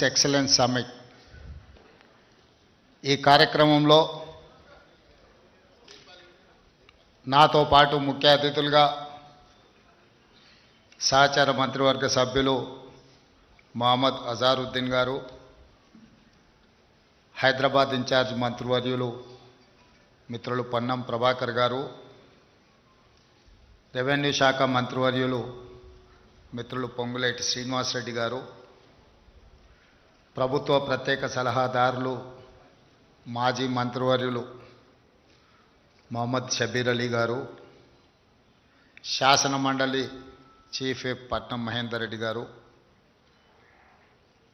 Excellence summit ఈ కార్యక్రమంలో నాతో పాటు ముఖ్య అతిథులుగా సహచార మంత్రివర్గ సభ్యులు మొహమ్మద్ అజారుద్దీన్ గారు, హైదరాబాద్ ఇన్ఛార్జ్ మంత్రివర్యులు మిత్రులు పొన్నం ప్రభాకర్ గారు, రెవెన్యూ శాఖ మంత్రివర్యులు మిత్రులు పొంగులేటి శ్రీనివాసరెడ్డి గారు, ప్రభుత్వ ప్రత్యేక సలహాదారులు మాజీ మంత్రివర్యులు మొహమ్మద్ షబీర్ అలీ గారు, శాసన మండలి చీఫ్ విప్ పట్నం మహేందర్ రెడ్డి గారు,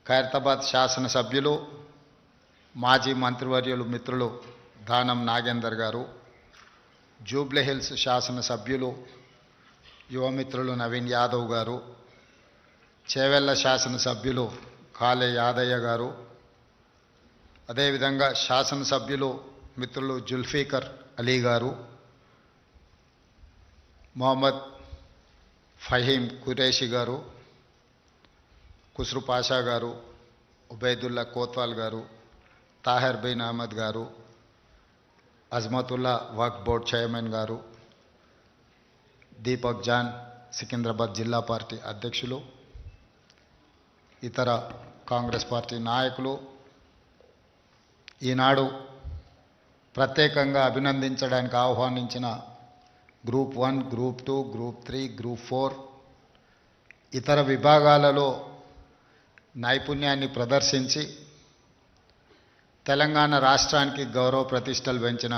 ఖైరతాబాద్ శాసనసభ్యులు మాజీ మంత్రివర్యులు మిత్రులు దానం నాగేందర్ గారు, జూబ్లీహిల్స్ శాసనసభ్యులు యువమిత్రులు నవీన్ యాదవ్ గారు, చేవెళ్ల శాసనసభ్యులు కాలే యాదయ్య గారు, అదేవిధంగా శాసనసభ్యులు మిత్రులు జుల్ఫీకర్ అలీ గారు, మొహమ్మద్ ఫహీం కురేషి గారు, కుస్రు పాషా గారు, ఉబైదుల్లా కోత్వాల్ గారు, తాహిర్ బిన్ అహ్మద్ గారు, అజ్మతుల్లా వక్ఫ్ బోర్డ్ చైర్మన్ గారు, దీపక్ జాన్ సికింద్రాబాద్ జిల్లా పార్టీ అధ్యక్షులు, ఇతర కాంగ్రెస్ పార్టీ నాయకులు, ఈనాడు ప్రత్యేకంగా అభినందించడానికి ఆహ్వానించిన గ్రూప్ 1, గ్రూప్ 2, గ్రూప్ 3, గ్రూప్ 4 ఇతర విభాగాలలో నైపుణ్యాన్ని ప్రదర్శించి తెలంగాణ రాష్ట్రానికి గౌరవ ప్రతిష్టలు పెంచిన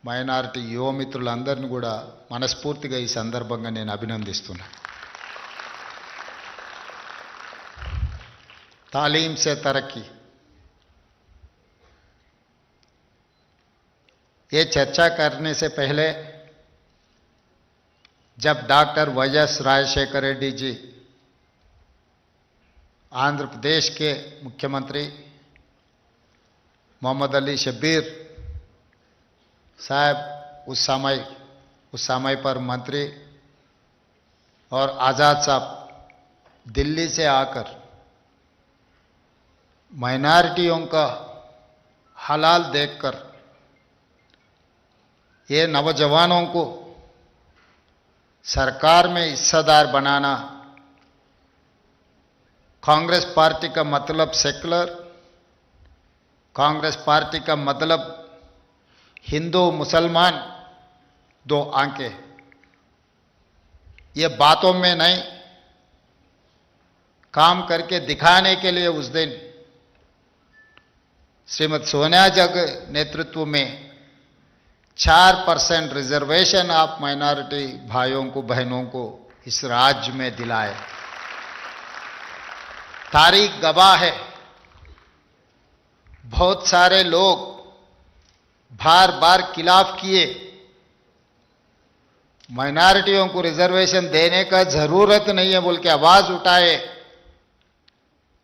మైనారిటీ యువమిత్రులందరినీ కూడా మనస్ఫూర్తిగా ఈ సందర్భంగా నేను అభినందిస్తున్నాను. तालीम से तरक्की, ये चर्चा करने से पहले जब डॉक्टर वाईएस राजशेखर रेड्डी जी आंध्र प्रदेश के मुख्यमंत्री, मोहम्मद अली शब्बीर साहब उस समय पर मंत्री और आज़ाद साहब दिल्ली से आकर माइनॉरिटियों का हालात देखकर ये नौजवानों को सरकार में हिस्सेदार बनाना, कांग्रेस पार्टी का मतलब सेक्युलर, कांग्रेस पार्टी का मतलब हिंदू मुसलमान दो आंखें, ये बातों में नहीं काम करके दिखाने के लिए उस दिन श्रीमती सोनिया जी के नेतृत्व में 4% रिजर्वेशन आप माइनॉरिटी भाइयों को बहनों को इस राज्य में दिलाए। तारीख गवाह है, बहुत सारे लोग बार बार खिलाफ किए, माइनॉरिटियों को रिजर्वेशन देने का जरूरत नहीं है बोल के आवाज उठाए,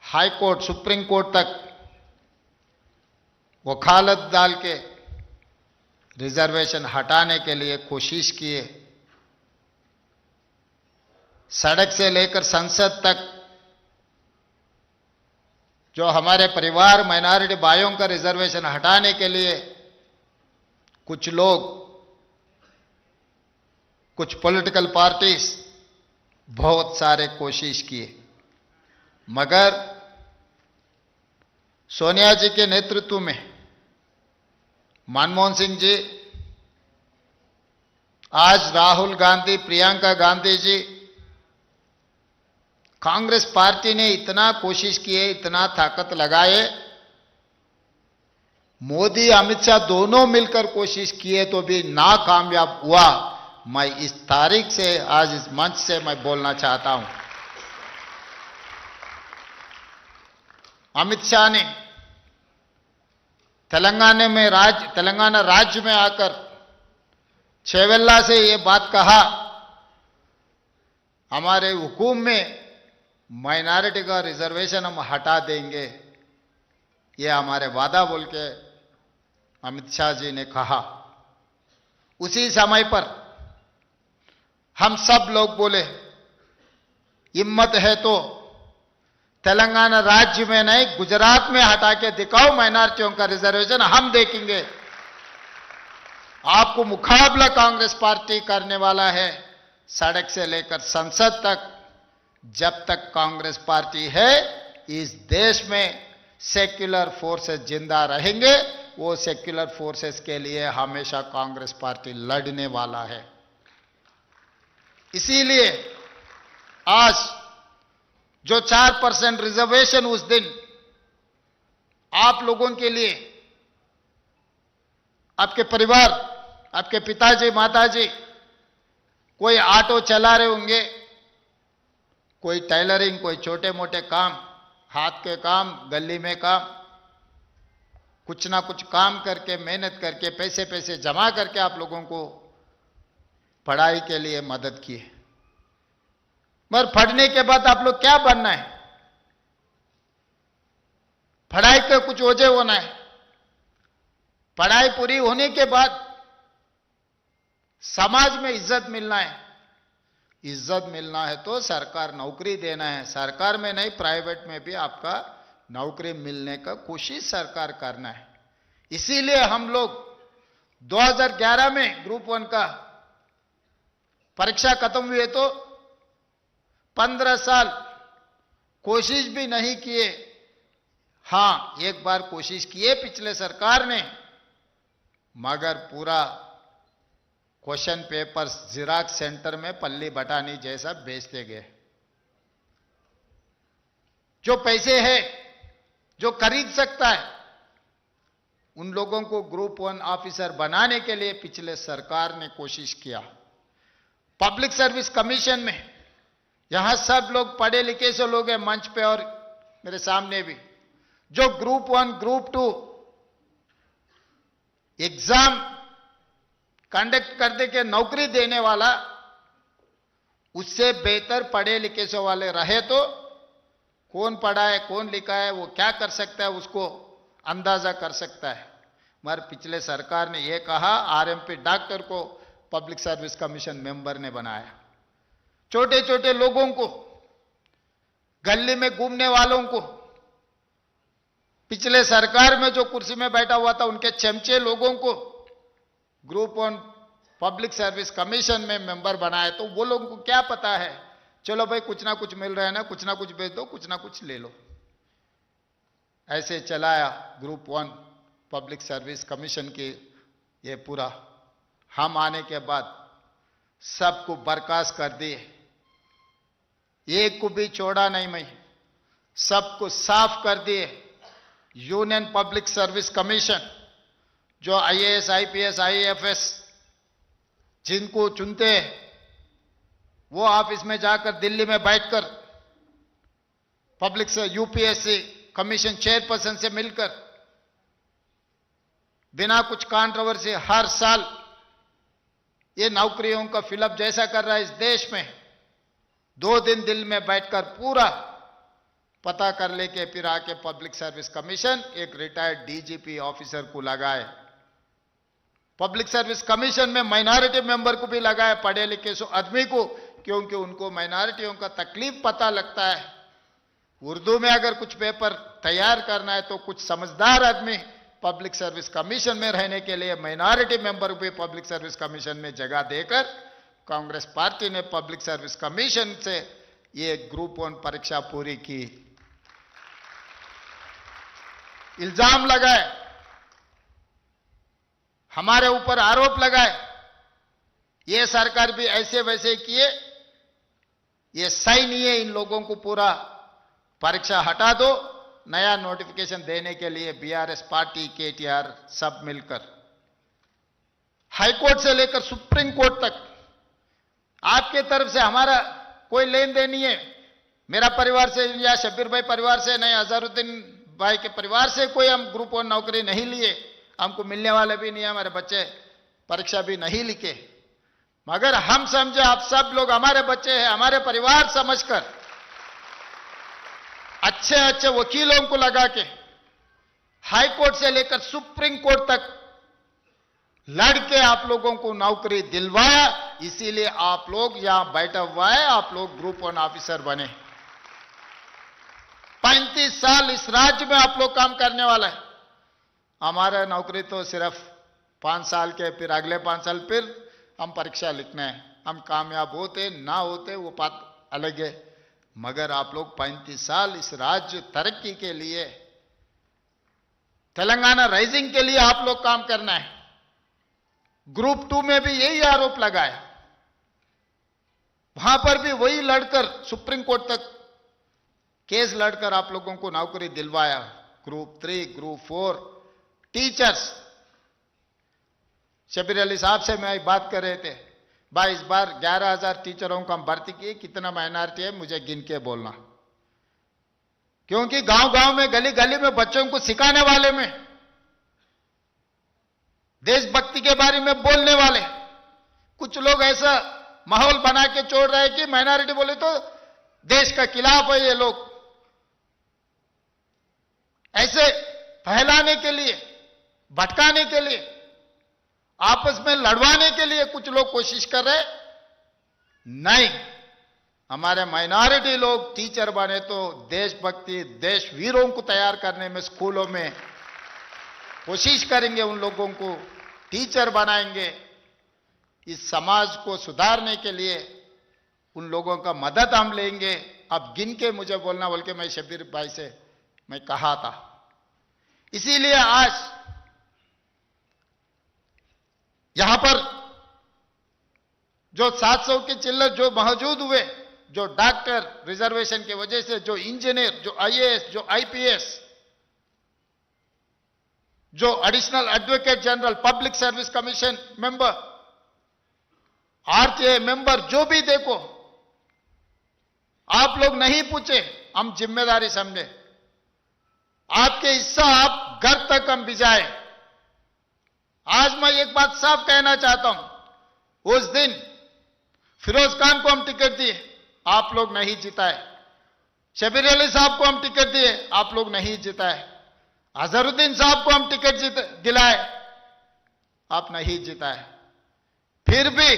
हाई कोर्ट सुप्रीम कोर्ट तक वकालत डाल के रिजर्वेशन हटाने के लिए कोशिश किए। सड़क से लेकर संसद तक जो हमारे परिवार माइनॉरिटी भाइयों का रिजर्वेशन हटाने के लिए कुछ लोग, कुछ पॉलिटिकल पार्टीज बहुत सारे कोशिश किए, मगर सोनिया जी के नेतृत्व में मनमोहन सिंह जी, आज राहुल गांधी, प्रियंका गांधी जी, कांग्रेस पार्टी ने इतना कोशिश किए, इतना ताकत लगाए, मोदी अमित शाह दोनों मिलकर कोशिश किए तो भी नाकामयाब हुआ। मैं इस तारीख से, आज इस मंच से मैं बोलना चाहता हूं, अमित शाह ने तेलंगाना राज्य में आकर छेवेल्ला से ये बात कहा, हमारे हुकूम में माइनॉरिटी का रिजर्वेशन हम हटा देंगे, ये हमारे वादा बोल के अमित शाह जी ने कहा। उसी समय पर हम सब लोग बोले, हिम्मत है तो तेलंगाना राज्य में नहीं, गुजरात में हटा के दिखाओ माइनॉरिटियों का रिजर्वेशन, हम देखेंगे। आपको मुकाबला कांग्रेस पार्टी करने वाला है सड़क से लेकर संसद तक। जब तक कांग्रेस पार्टी है इस देश में सेक्युलर फोर्सेस जिंदा रहेंगे। वो सेक्युलर फोर्सेस के लिए हमेशा कांग्रेस पार्टी लड़ने वाला है। इसीलिए आज जो 4% रिजर्वेशन उस दिन आप लोगों के लिए, आपके परिवार, आपके पिताजी माताजी कोई ऑटो चला रहे होंगे, कोई टेलरिंग, कोई छोटे मोटे काम, हाथ के काम, गली में काम, कुछ ना कुछ काम करके, मेहनत करके, पैसे पैसे जमा करके आप लोगों को पढ़ाई के लिए मदद की है। मगर पढ़ने के बाद आप लोग क्या बनना है? पढ़ाई का कुछ वजह होना है। पढ़ाई पूरी होने के बाद समाज में इज्जत मिलना है। इज्जत मिलना है तो सरकार नौकरी देना है। सरकार में नहीं, प्राइवेट में भी आपका नौकरी मिलने का कोशिश सरकार करना है। इसीलिए हम लोग 2011 में ग्रुप 1 का परीक्षा खत्म हुए तो 15 साल कोशिश भी नहीं किए। हां, एक बार कोशिश किए पिछले सरकार ने, मगर पूरा क्वेश्चन पेपर्स जिराक्स सेंटर में पल्ली बटानी जैसा बेचते गए। जो पैसे है, जो खरीद सकता है, उन लोगों को ग्रुप 1 ऑफिसर बनाने के लिए पिछले सरकार ने कोशिश किया। पब्लिक सर्विस कमीशन में यहां सब लोग पढ़े लिखे से लोग हैं मंच पे और मेरे सामने भी, जो ग्रुप 1 ग्रुप 2 एग्जाम कंडक्ट कर दे के नौकरी देने वाला, उससे बेहतर पढ़े लिखे से वाले रहे तो कौन पढ़ा है, कौन लिखा है, वो क्या कर सकता है, उसको अंदाजा कर सकता है। मगर पिछले सरकार ने यह कहा, आरएमपी डॉक्टर को पब्लिक सर्विस कमीशन मेंबर ने बनाया। छोटे छोटे लोगों को, गली में घूमने वालों को, पिछले सरकार में जो कुर्सी में बैठा हुआ था उनके चमचे लोगों को ग्रुप 1 पब्लिक सर्विस कमीशन में मेंबर बनाए। तो वो लोगों को क्या पता है, चलो भाई कुछ ना कुछ मिल रहा है ना, कुछ ना कुछ बेच दो, कुछ ना कुछ ले लो। ऐसे चलाया ग्रुप 1 पब्लिक सर्विस कमीशन की ये पूरा। हम आने के बाद सबको बर्खास्त कर दिए, एक को भी छोड़ा नहीं, मैं सबको साफ कर दिए। यूनियन पब्लिक सर्विस कमीशन जो आईएएस, आईपीएस, आईएफएस जिनको चुनते हैं, वो ऑफिस में जाकर दिल्ली में बैठकर पब्लिक से यूपीएससी कमीशन चेयरपर्सन से मिलकर बिना कुछ कंट्रोवर्सी हर साल ये नौकरियों का फिलअप जैसा कर रहा है इस देश में, 2 दिन दिल्ली में बैठकर पूरा पता कर लेके फिर आके पब्लिक सर्विस कमीशन एक रिटायर्ड डीजीपी ऑफिसर को लगाए। पब्लिक सर्विस कमीशन में माइनॉरिटी मेंबर को भी लगाए, पढ़े लिखे सो आदमी को, क्योंकि उनको माइनॉरिटियों का तकलीफ पता लगता है। उर्दू में अगर कुछ पेपर तैयार करना है तो कुछ समझदार आदमी पब्लिक सर्विस कमीशन में रहने के लिए माइनॉरिटी मेंबर भी पब्लिक सर्विस कमीशन में जगह देकर कांग्रेस पार्टी ने पब्लिक सर्विस कमीशन से ये ग्रुप 1 परीक्षा पूरी की। इल्जाम लगाए, हमारे ऊपर आरोप लगाए, ये सरकार भी ऐसे वैसे किए, ये सही नहीं है, इन लोगों को पूरा परीक्षा हटा दो, नया नोटिफिकेशन देने के लिए बीआरएस पार्टी, केटीआर सब मिलकर हाईकोर्ट से लेकर सुप्रीम कोर्ट तक आपके तरफ से हमारा कोई लेन देन नहीं है। मेरा परिवार से या शब्बीर भाई परिवार से नहीं, अजहरुद्दीन भाई के परिवार से कोई हम ग्रुप 1 नौकरी नहीं लिए, हमको मिलने वाले भी नहीं है, हमारे बच्चे परीक्षा भी नहीं लिखे। मगर हम समझे आप सब लोग हमारे बच्चे हैं, हमारे परिवार समझकर अच्छे अच्छे वकीलों को लगा के हाई कोर्ट से लेकर सुप्रीम कोर्ट तक लड़के आप लोगों को नौकरी दिलवाया। इसीलिए आप लोग यहां बैठा हुआ है, आप लोग ग्रुप 1 ऑफिसर बने। 35 साल इस राज्य में आप लोग काम करने वाला है। हमारा नौकरी तो सिर्फ 5 साल के, फिर अगले 5 साल फिर हम परीक्षा लिखना है। हम कामयाब होते ना होते वो बात अलग है, मगर आप लोग 35 साल इस राज्य तरक्की के लिए, तेलंगाना राइजिंग के लिए आप लोग काम करना है। ग्रुप 2 में भी यही आरोप लगाया, वहां पर भी वही लड़कर सुप्रीम कोर्ट तक केस लड़कर आप लोगों को नौकरी दिलवाया। Group 3, group 4, teachers. Shabir Ali साहब से मैं बात कर रहे थे, भाई इस बार 11,000 टीचरों को हम भर्ती किए, कितना माइनॉरिटी है मुझे गिन के बोलना, क्योंकि गांव गांव में, गली गली में बच्चों को सिखाने वाले में, देशभक्ति के बारे में बोलने वाले कुछ लोग ऐसा माहौल बना के छोड़ रहे हैं कि माइनॉरिटी बोले तो देश का खिलाफ है। ये लोग ऐसे फैलाने के लिए, भटकाने के लिए, आपस में लड़वाने के लिए कुछ लोग कोशिश कर रहे। नहीं, हमारे माइनॉरिटी लोग टीचर बने तो देशभक्ति, देश वीरों को तैयार करने में स्कूलों में कोशिश करेंगे, उन लोगों को टीचर बनाएंगे। इस समाज को सुधारने के लिए उन लोगों का मदद हम लेंगे। अब गिन के मुझे बोलना बोल के मैं शबीर भाई से मैं कहा था। इसीलिए आज यहां पर जो 700 के चिल्लर जो मौजूद हुए, जो डॉक्टर रिजर्वेशन की वजह से, जो इंजीनियर, जो आईएएस, जो आईपीएस, जो additional advocate general, public service commission member, RTI member, जो भी देखो, आप लोग नहीं पूछे, हम जिम्मेदारी समझे। आपके हिस्सा आप घर तक हम भिजाए। आज मैं एक बात साफ कहना चाहता हूं, उस दिन फिरोज खान को हम टिकट दिए, आप लोग नहीं जिताए। शबीर अली साहब को हम टिकट दिए, आप लोग नहीं जिताए। अजहरुद्दीन साहब को हम टिकट दिलाए, आप नहीं जिताए। फिर भी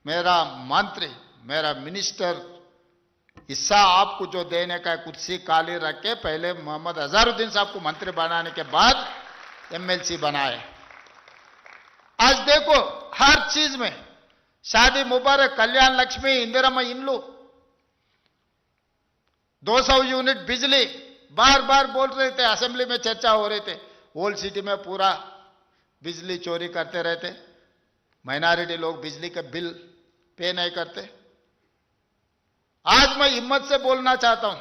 मेरा मंत्री, मेरा मिनिस्टर हिस्सा आपको जो देने का कुर्सी खाली रख के पहले मोहम्मद अजहरुद्दीन साहब को मंत्री बनाने के बाद एमएलसी बनाए। आज देखो हर चीज में, शादी मुबारक, कल्याण लक्ष्मी, इंदिरा इंड्लू, 200 यूनिट बिजली, बार बार बोल रहे थे, असेंबली में चर्चा हो रही थे। ओल्ड सिटी में पूरा बिजली चोरी करते रहते, माइनॉरिटी लोग बिजली का बिल पे नहीं करते। आज मैं हिम्मत से बोलना चाहता हूं,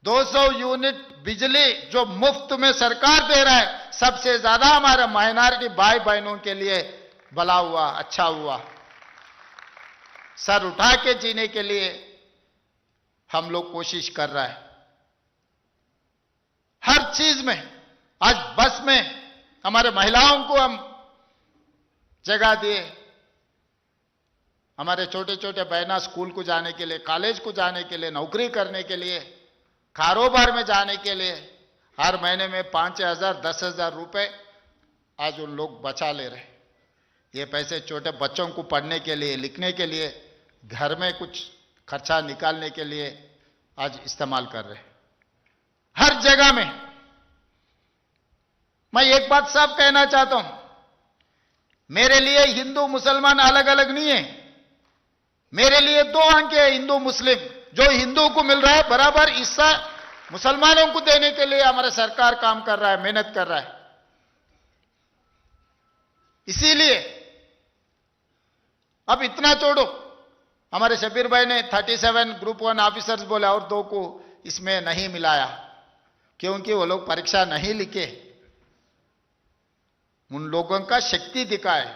200 यूनिट बिजली जो मुफ्त में सरकार दे रहा है, सबसे ज्यादा हमारे माइनॉरिटी भाई बहनों के लिए भला हुआ, अच्छा हुआ। सर उठा के जीने के लिए हम लोग कोशिश कर रहा है हर चीज में। आज बस में हमारे महिलाओं को हम जगह दिए, हमारे छोटे छोटे बहना स्कूल को जाने के लिए, कॉलेज को जाने के लिए, नौकरी करने के लिए, कारोबार में जाने के लिए हर महीने में 5,000 10,000 रुपए आज उन लोग बचा ले रहे। ये पैसे छोटे बच्चों को पढ़ने के लिए, लिखने के लिए, घर में कुछ खर्चा निकालने के लिए आज इस्तेमाल कर रहे। हर जगह में मैं एक बात साफ कहना चाहता हूं, मेरे लिए हिंदू मुसलमान अलग अलग नहीं है। मेरे लिए 2 आंखें हैं, हिंदू मुस्लिम। जो हिंदू को मिल रहा है बराबर हिस्सा मुसलमानों को देने के लिए हमारा सरकार काम कर रहा है, मेहनत कर रहा है। इसीलिए अब इतना छोड़ो, हमारे शबीर भाई ने 37 ग्रुप 1 ऑफिसर्स बोले और 2 को इसमें नहीं मिलाया, क्योंकि वो लोग परीक्षा नहीं लिखे। उन लोगों का शक्ति दिखाए।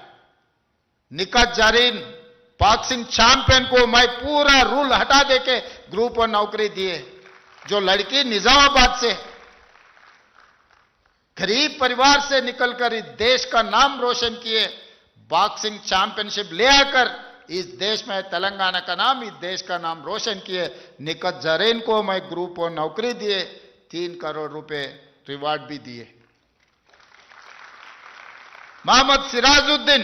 निकात जारीन बॉक्सिंग चैंपियन को मैं पूरा रूल हटा देके ग्रुप 1 नौकरी दिए। जो लड़की निजामाबाद से गरीब परिवार से निकलकर इस देश का नाम रोशन किए, बॉक्सिंग चैंपियनशिप ले आकर इस देश में तेलंगाना का नाम, इस देश का नाम रोशन किए। निकत जरीन को मैं ग्रुप 1 नौकरी दिए, 3 करोड़ रुपए रिवार्ड भी दिए। मोहम्मद सिराजुद्दीन,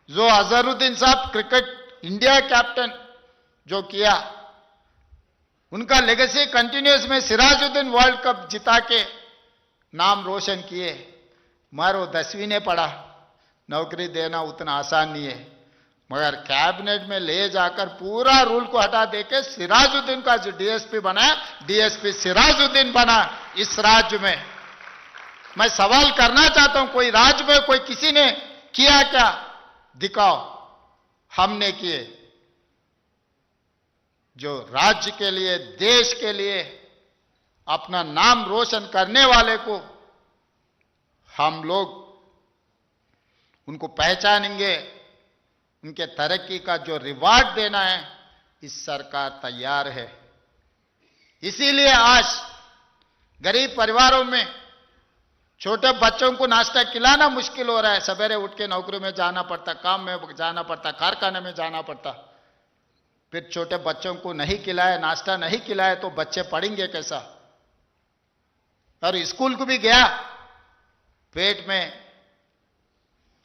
जो अजहरुद्दीन साहब क्रिकेट इंडिया कैप्टन जो किया, उनका लेगेसी कंटिन्यूस में सिराजुद्दीन वर्ल्ड कप जिता के नाम रोशन किए, मगर वो 10वीं ने पढ़ा, नौकरी देना उतना आसान नहीं है। मगर कैबिनेट में ले जाकर पूरा रूल को हटा देके सिराजुद्दीन का जो डीएसपी बना, डीएसपी सिराजुद्दीन बना इस राज्य में। मैं सवाल करना चाहता हूं, कोई राज्य में कोई किसी ने किया क्या? दिखाओ। हमने किए। जो राज्य के लिए, देश के लिए अपना नाम रोशन करने वाले को हम लोग उनको पहचानेंगे, उनके तरक्की का जो रिवार्ड देना है, इस सरकार तैयार है। इसीलिए आज गरीब परिवारों में छोटे बच्चों को नाश्ता खिलाना मुश्किल हो रहा है। सवेरे उठ के नौकरी में जाना पड़ता, काम में जाना पड़ता, कारखाने में जाना पड़ता। फिर छोटे बच्चों को नहीं खिलाए, नाश्ता नहीं खिलाए तो बच्चे पढ़ेंगे कैसा? और स्कूल को भी गया, पेट में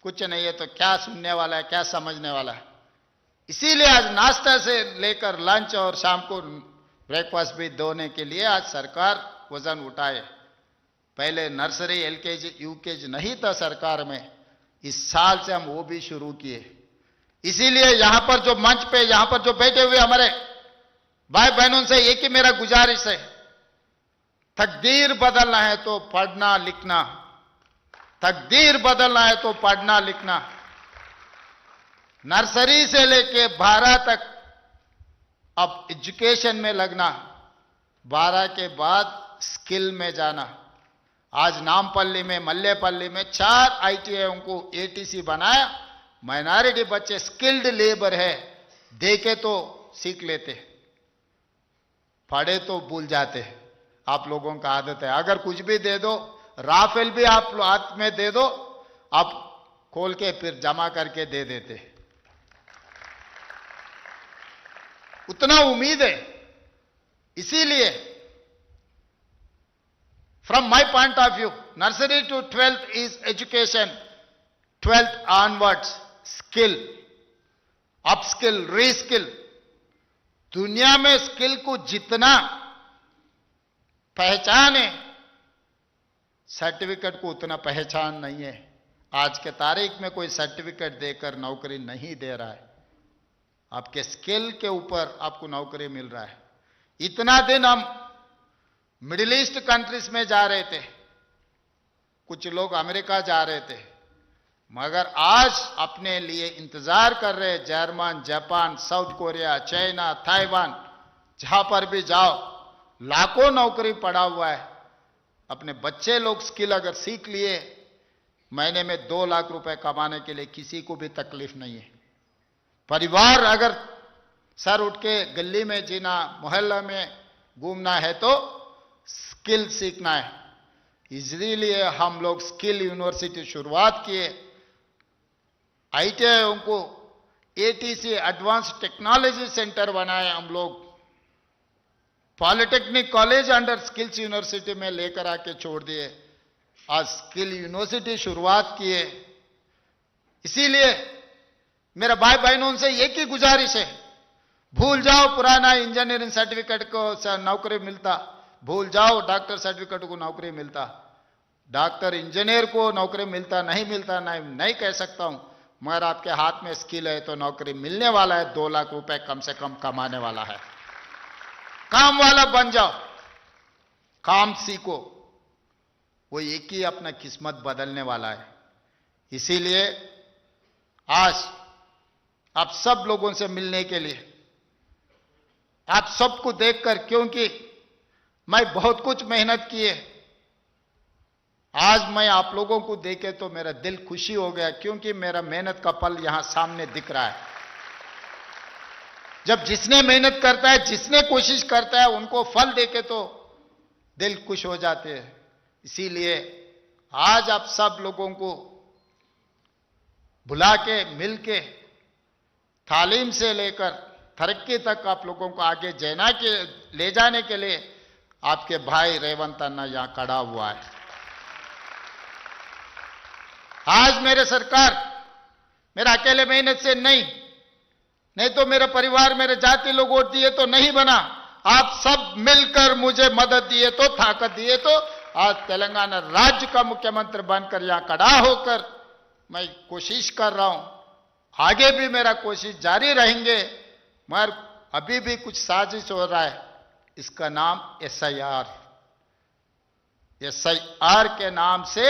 कुछ नहीं है तो क्या सुनने वाला है, क्या समझने वाला है? इसीलिए आज नाश्ता से लेकर लंच और शाम को ब्रेकफास्ट भी देने के लिए आज सरकार वजन उठाए। पहले नर्सरी, एलकेजी, यूकेजी नहीं था सरकार में, इस साल से हम वो भी शुरू किए। इसीलिए यहां पर जो मंच पे, यहां पर जो बैठे हुए हमारे भाई बहनों से एक ही मेरा गुजारिश है, तकदीर बदलना है तो पढ़ना लिखना, तकदीर बदलना है तो पढ़ना लिखना। नर्सरी से लेके 12 तक अब एजुकेशन में लगना, 12 के बाद स्किल में जाना। आज नामपल्ली में, मल्लेपल्ली में 4 आईटीआईओं को एटीसी बनाया। माइनॉरिटी बच्चे स्किल्ड लेबर है, देखे तो सीख लेते, पढ़े तो भूल जाते। आप लोगों का आदत है, अगर कुछ भी दे दो, राफेल भी आप हाथ में दे दो, आप खोल के फिर जमा करके दे देते। उतना उम्मीद है। इसीलिए from my point of view, nursery to 12th is education, 12th onwards skill, upskill, reskill। दुनिया में स्किल को जितना पहचान है, सर्टिफिकेट को उतना पहचान नहीं है। आज के तारीख में कोई सर्टिफिकेट देकर नौकरी नहीं दे रहा है, आपके स्किल के ऊपर आपको नौकरी मिल रहा है। इतना दिन हम मिडिल ईस्ट कंट्रीज में जा रहे थे, कुछ लोग अमेरिका जा रहे थे, मगर आज अपने लिए इंतजार कर रहे German, Japan, south Korea, China, Taiwan, जहां पर भी जाओ लाखों नौकरी पड़ा हुआ है। अपने बच्चे लोग स्किल अगर सीख लिए, महीने में 2 लाख रुपए कमाने के लिए किसी को भी तकलीफ नहीं है। परिवार अगर सर उठ के गली में जीना, मोहल्ला में घूमना है तो स्किल सीखना है। इसलिए हम लोग स्किल यूनिवर्सिटी शुरुआत किए, आईटीआईओं को एटीसी एडवांस टेक्नोलॉजी सेंटर बनाए हम लोग, polytechnic college under skills university में लेकर आके छोड़ दिए। आज स्किल यूनिवर्सिटी शुरुआत किए। इसीलिए मेरा भाई बहनों से एक ही गुजारिश है, भूल जाओ पुराना इंजीनियरिंग सर्टिफिकेट को नौकरी मिलता, भूल जाओ डॉक्टर सर्टिफिकेट को नौकरी मिलता। डॉक्टर इंजीनियर को नौकरी मिलता नहीं मिलता नहीं कह सकता हूं, मगर आपके हाथ में स्किल है तो नौकरी मिलने वाला है। 2 लाख रुपए कम से कम कमाने वाला है। काम वाला बन जाओ, काम सीखो, वो एक ही अपना किस्मत बदलने वाला है। इसीलिए आज आप सब लोगों से मिलने के लिए, आप सबको देखकर, क्योंकि मैं बहुत कुछ मेहनत की है, आज मैं आप लोगों को देखे तो मेरा दिल खुशी हो गया, क्योंकि मेरा मेहनत का फल यहां सामने दिख रहा है। जब जिसने मेहनत करता है, जिसने कोशिश करता है, उनको फल देके तो दिल खुश हो जाते हैं। इसीलिए आज आप सब लोगों को बुला के, मिल के, तालीम से लेकर तरक्की तक आप लोगों को आगे ले जाने के लिए आपके भाई रेवंत अन्ना यहां खड़ा हुआ है। आज मेरे सरकार मेरा अकेले मेहनत से नहीं तो मेरा परिवार, मेरे जाति लोग वोट दिए तो नहीं बना। आप सब मिलकर मुझे मदद दिए तो, ताकत दिए तो आज तेलंगाना राज्य का मुख्यमंत्री बनकर यहां खड़ा होकर मैं कोशिश कर रहा हूं। आगे भी मेरा कोशिश जारी रहेंगे, मगर अभी भी कुछ साजिश हो रहा है। इसका नाम एसआईआर। एसआईआर के नाम से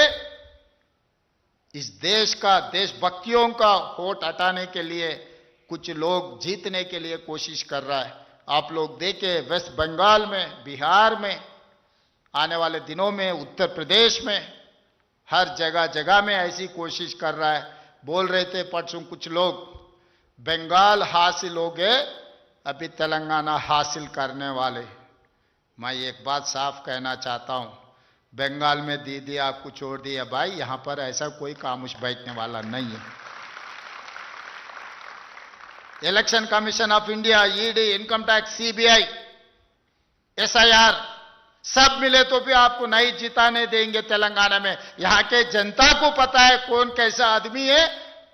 इस देश का, देशभक्तियों का वोट हटाने के लिए कुछ लोग जीतने के लिए कोशिश कर रहा है। आप लोग देखें, वेस्ट बंगाल में, बिहार में, आने वाले दिनों में उत्तर प्रदेश में, हर जगह जगह में ऐसी कोशिश कर रहा है। बोल रहे थे परसों कुछ लोग, बंगाल हासिल हो गए, अभी तेलंगाना हासिल करने वाले। मैं एक बात साफ कहना चाहता हूं, बंगाल में दे दिया, आपको छोड़ दिया, भाई यहां पर ऐसा कोई खामोश बैठने वाला नहीं है। Election commission of India, ED, income tax, CBI, SIR सब मिले तो भी आपको नहीं जिताने देंगे तेलंगाना में। यहां के जनता को पता है कौन कैसा आदमी है,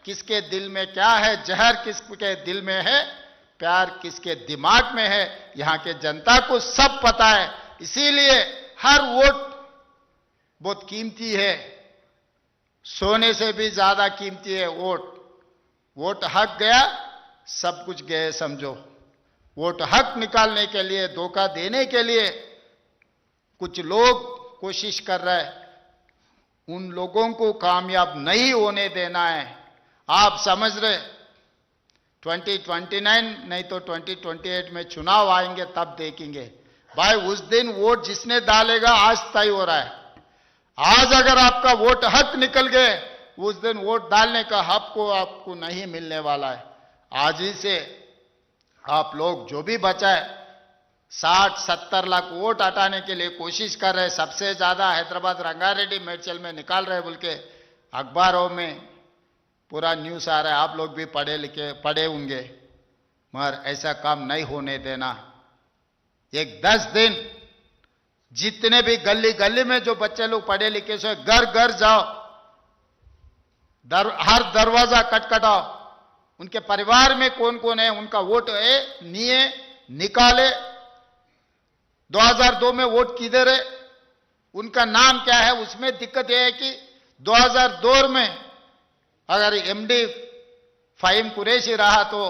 किसके दिल में क्या है, जहर किसके दिल में है, प्यार किसके दिमाग में है, यहां के जनता को सब पता है। इसीलिए हर वोट बहुत कीमती है, सोने से भी ज्यादा कीमती है वोट। वोट हक गया, सब कुछ गए समझो। वोट हक निकालने के लिए, धोखा देने के लिए कुछ लोग कोशिश कर रहे हैं, उन लोगों को कामयाब नहीं होने देना है। आप समझ रहे 2029 नहीं तो 2028 में चुनाव आएंगे, तब देखेंगे भाई। उस दिन वोट जिसने डालेगा आज तय हो रहा है। आज अगर आपका वोट हक निकल गए, उस दिन वोट डालने का हक को आपको नहीं मिलने वाला है। आज ही से आप लोग जो भी बचा है, 60-70 लाख वोट हटाने के लिए कोशिश कर रहे हैं। सबसे ज्यादा हैदराबाद रंगारेड्डी मेडचल में निकाल रहे बोल के अखबारों में पूरा न्यूज आ रहा है। आप लोग भी पढ़े होंगे, मगर ऐसा काम नहीं होने देना। एक 10 दिन जितने भी गली गली में जो बच्चे लोग पढ़े लिखे से, घर घर जाओ, हर दरवाजा खटखटाओ, उनके परिवार में कौन कौन है, उनका वोट है नहीं है, निकाले। 2002 में वोट किधर है, उनका नाम क्या है। उसमें दिक्कत यह है कि 2002 में अगर एमडी फ़हीम कुरैशी रहा तो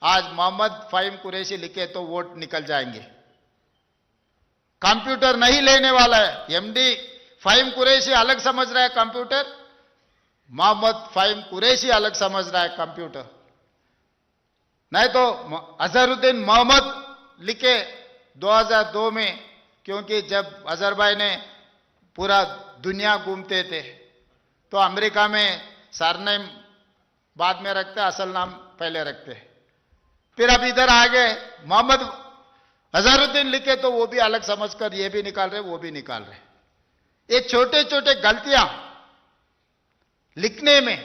आज मोहम्मद फ़हीम कुरैशी लिखे तो वोट निकल जाएंगे। कंप्यूटर नहीं लेने वाला है। एमडी फ़हीम कुरैशी अलग समझ रहा है कंप्यूटर, मोहम्मद फ़हीम कुरैशी अलग समझ रहा है कंप्यूटर। नहीं तो अजहरुद्दीन मोहम्मद लिखे 2002 में, क्योंकि जब अजहर भाई ने पूरा दुनिया घूमते थे तो अमेरिका में सरनेम बाद में रखते, असल नाम पहले रखते। फिर अब इधर आ गए मोहम्मद अजहरुद्दीन लिखे तो वो भी अलग समझकर ये भी निकाल रहे, वो भी निकाल रहे। ये छोटे छोटे गलतियां लिखने में,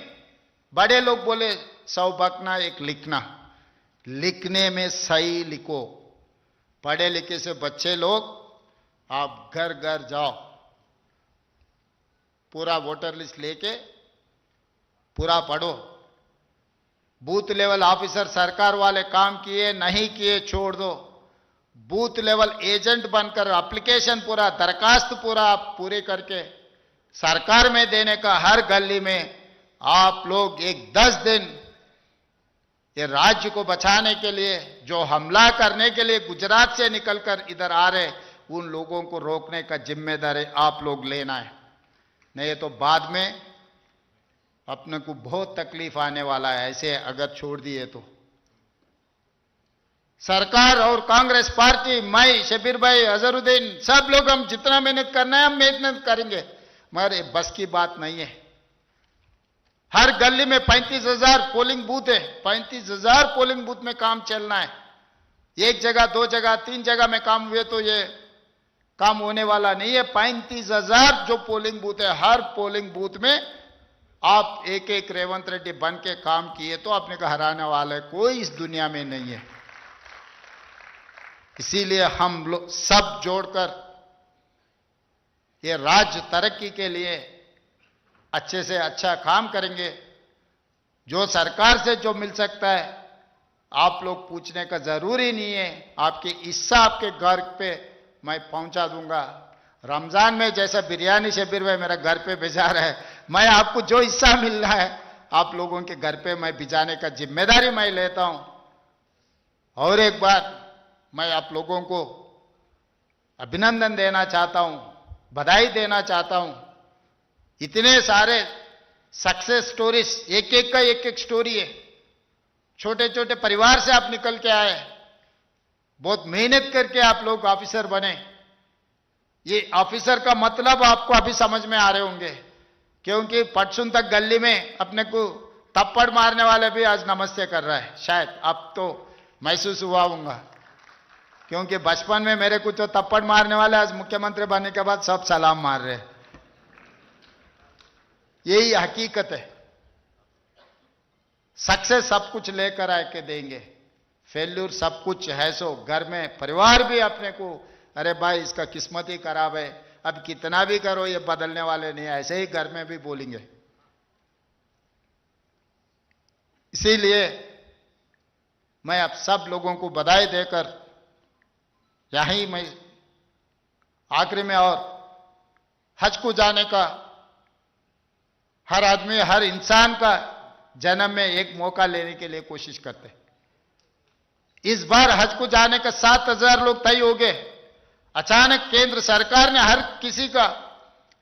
बड़े लोग बोले 100 बकना एक लिखना, लिखने में सही लिखो। पढ़े लिखे से बच्चे लोग आप घर घर जाओ, पूरा वोटर लिस्ट लेके पूरा पढ़ो। बूथ लेवल ऑफिसर सरकार वाले काम किए नहीं किए छोड़ दो, बूथ लेवल एजेंट बनकर एप्लीकेशन पूरा, दरखास्त पूरा आप पूरे करके सरकार में देने का। हर गली में आप लोग एक 10 दिन ये राज्य को बचाने के लिए, जो हमला करने के लिए गुजरात से निकलकर इधर आ रहे, उन लोगों को रोकने का जिम्मेदारी आप लोग लेना है। नहीं तो बाद में अपने को बहुत तकलीफ आने वाला है, ऐसे अगर छोड़ दिए तो। सरकार और कांग्रेस पार्टी, मैं, शबीर भाई, अजहरुद्दीन, सब लोग हम जितना मेहनत करना है हम मेहनत करेंगे, मगर ये बस की बात नहीं है। हर गली में 35,000 पोलिंग बूथ है, 35,000 पोलिंग बूथ में काम चलना है। एक जगह, 2 जगह, 3 जगह में काम हुए तो ये काम होने वाला नहीं है। 35,000 जो पोलिंग बूथ है, हर पोलिंग बूथ में आप एक एक रेवंत रेड्डी बन के काम किए तो अपने को हराने वाला है कोई इस दुनिया में नहीं है। इसीलिए हम लोग सब जोड़कर ये राज्य तरक्की के लिए अच्छे से अच्छा काम करेंगे। जो सरकार से जो मिल सकता है आप लोग पूछने का जरूरी नहीं है, आपके हिस्सा आपके घर पे मैं पहुंचा दूंगा। रमजान में जैसा बिरयानी शिविर में मेरा घर पे भेजा रहा है, मैं आपको जो हिस्सा मिल रहा है आप लोगों के घर पे मैं भिजाने का जिम्मेदारी मैं लेता हूं। और एक बार मैं आप लोगों को अभिनंदन देना चाहता हूं, बधाई देना चाहता हूं। इतने सारे सक्सेस स्टोरीज, एक एक का एक एक स्टोरी है। छोटे छोटे परिवार से आप निकल के आए, बहुत मेहनत करके आप लोग ऑफिसर बने। ये ऑफिसर का मतलब आपको अभी समझ में आ रहे होंगे, क्योंकि पटसुन तक गली में अपने को थप्पड़ मारने वाले भी आज नमस्ते कर रहा है। शायद अब तो महसूस हुआ होगा, क्योंकि बचपन में मेरे को तो थप्पड़ मारने वाले आज मुख्यमंत्री बनने के बाद सब सलाम मार रहे। यही हकीकत है। सक्सेस सब कुछ लेकर आके देंगे, फेल्यूर सब कुछ है। सो घर में परिवार भी अपने को, अरे भाई इसका किस्मत ही खराब है, अब कितना भी करो ये बदलने वाले नहीं, ऐसे ही घर में भी बोलेंगे। इसीलिए मैं आप सब लोगों को बधाई देकर यहीं मैं आखिरी में, और हज को जाने का हर आदमी, हर इंसान का जन्म में एक मौका लेने के लिए कोशिश करते हैं। इस बार हज को जाने का 7,000 लोग तय हो गए। अचानक केंद्र सरकार ने हर किसी का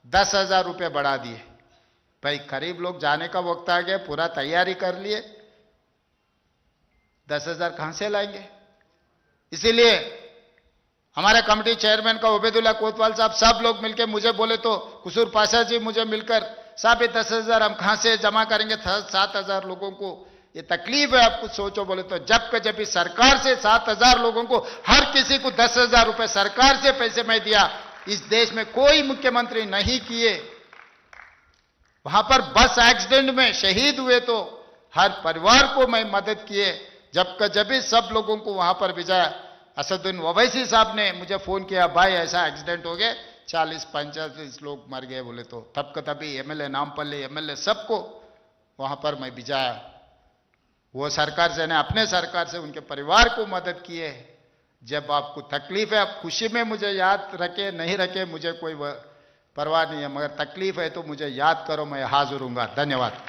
10,000 रुपये बढ़ा दिए। भाई करीब लोग जाने का वक्त आ गया, पूरा तैयारी कर लिए, 10,000 कहां से लाएंगे? इसीलिए हमारे कमेटी चेयरमैन का उबैदुल्ला कोतवाल साहब, सब लोग मिलकर मुझे बोले तो कुसूर पाशा जी मुझे मिलकर, साहब ये 10,000 हम कहां से जमा करेंगे 7,000 लोगों को? ये तकलीफ है, आप कुछ सोचो। बोले तो जब भी सरकार से 7,000 लोगों को, हर किसी को 10,000 रुपए सरकार से पैसे मैं दिया। इस देश में कोई मुख्यमंत्री नहीं किए। वहां पर बस एक्सीडेंट में शहीद हुए तो हर परिवार को मैं मदद किए। जब भी सब लोगों को वहां पर भेजा। असदुद्दीन ओवैसी साहब ने मुझे फोन किया, भाई ऐसा एक्सीडेंट हो गया, 40-45 लोग मर गए। बोले तो तब का तभी एमएलए, नामपल्ली एमएलए सबको वहां पर मैं भिजाया। वो सरकार से ने अपने सरकार से उनके परिवार को मदद किए। जब आपको तकलीफ है, आप खुशी में मुझे याद रखे नहीं रखे मुझे कोई परवाह नहीं है, मगर तकलीफ है तो मुझे याद करो, मैं हाजिर हूंगा। धन्यवाद।